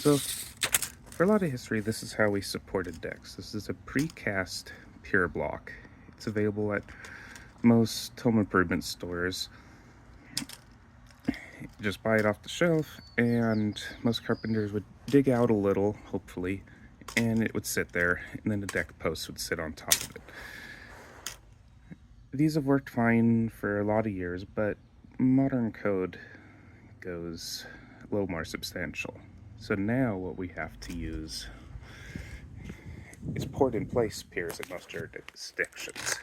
So, for a lot of history, this is how we supported decks. This is a precast pier block. It's available at most home improvement stores. Just buy it off the shelf, and most carpenters would dig out a little, hopefully, and it would sit there, and then the deck post would sit on top of it. These have worked fine for a lot of years, but modern code goes a little more substantial. So now what we have to use is poured-in-place piers in most jurisdictions.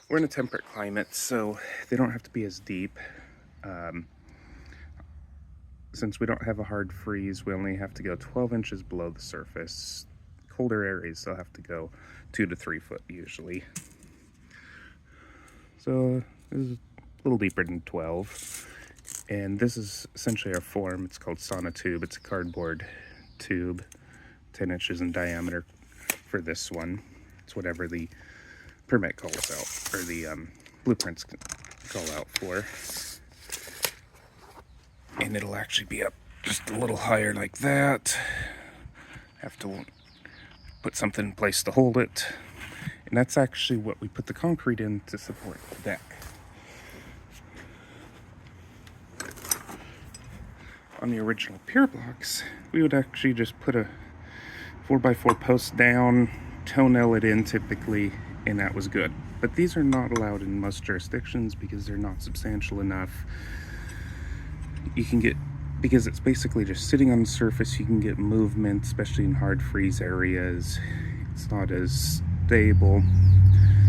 We're in a temperate climate, so they don't have to be as deep. Since we don't have a hard freeze, we only have to go 12 inches below the surface. Colder areas, they'll have to go 2 to 3 foot usually. So this is a little deeper than 12. And this is essentially our form. It's called sonotube. It's a cardboard tube, 10 inches in diameter for this one. It's whatever the permit calls out, or the blueprints call out for. And it'll actually be up just a little higher like that. Have to put something in place to hold it. And that's actually what we put the concrete in to support the deck. On the original pier blocks, we would actually just put a 4x4 post down, toenail it in typically, and that was good. But these are not allowed in most jurisdictions because they're not substantial enough. You can get, because it's basically just sitting on the surface, you can get movement, especially in hard freeze areas. It's not as stable.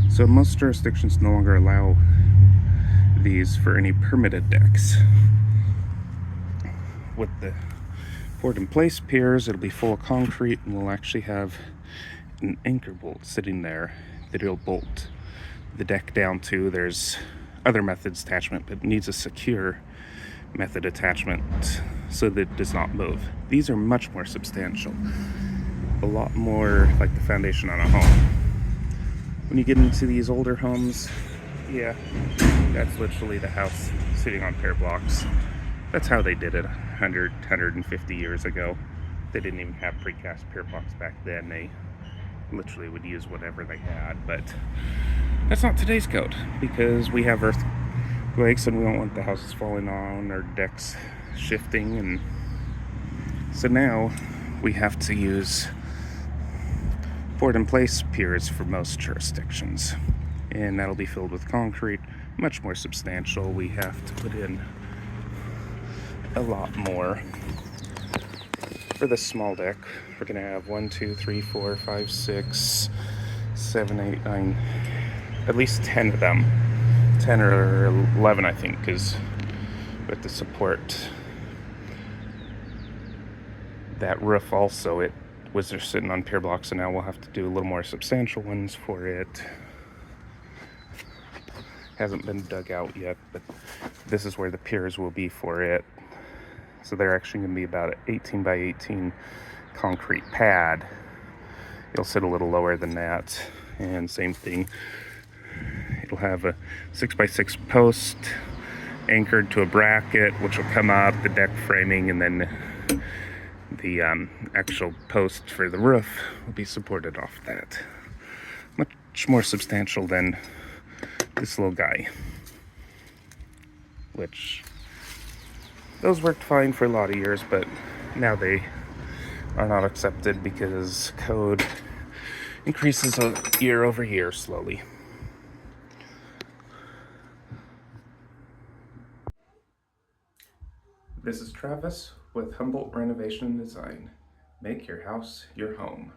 So most jurisdictions no longer allow these for any permitted decks. With the poured-in-place piers, it'll be full of concrete, and we'll actually have an anchor bolt sitting there that it'll bolt the deck down to. There's other methods attachment, but it needs a secure method attachment so that it does not move. These are much more substantial, a lot more like the foundation on a home. When you get into these older homes, yeah, that's literally the house sitting on pier blocks. That's how they did it 150 years ago. They didn't even have precast pier blocks back then. They literally would use whatever they had, but that's not today's code because we have earthquakes and we don't want the houses falling on or decks shifting, and so now we have to use poured-in-place piers for most jurisdictions, and that'll be filled with concrete, much more substantial. We have to put in a lot more. For this small deck, we're gonna have 1, 2, 3, 4, 5, 6, 7, 8, 9, at least 10 of them. 10 or 11, I think, because with the support that roof also, it was just sitting on pier blocks, and now we'll have to do a little more substantial ones for it. Hasn't been dug out yet, but this is where the piers will be for it. So they're actually going to be about an 18 by 18 concrete pad. It'll sit a little lower than that, and same thing. It'll have a 6x6 post anchored to a bracket, which will come up, the deck framing, and then the actual post for the roof will be supported off that. Much more substantial than this little guy, which those worked fine for a lot of years, but now they are not accepted because code increases year over year slowly. This is Travis with Humboldt Renovation and Design. Make your house your home.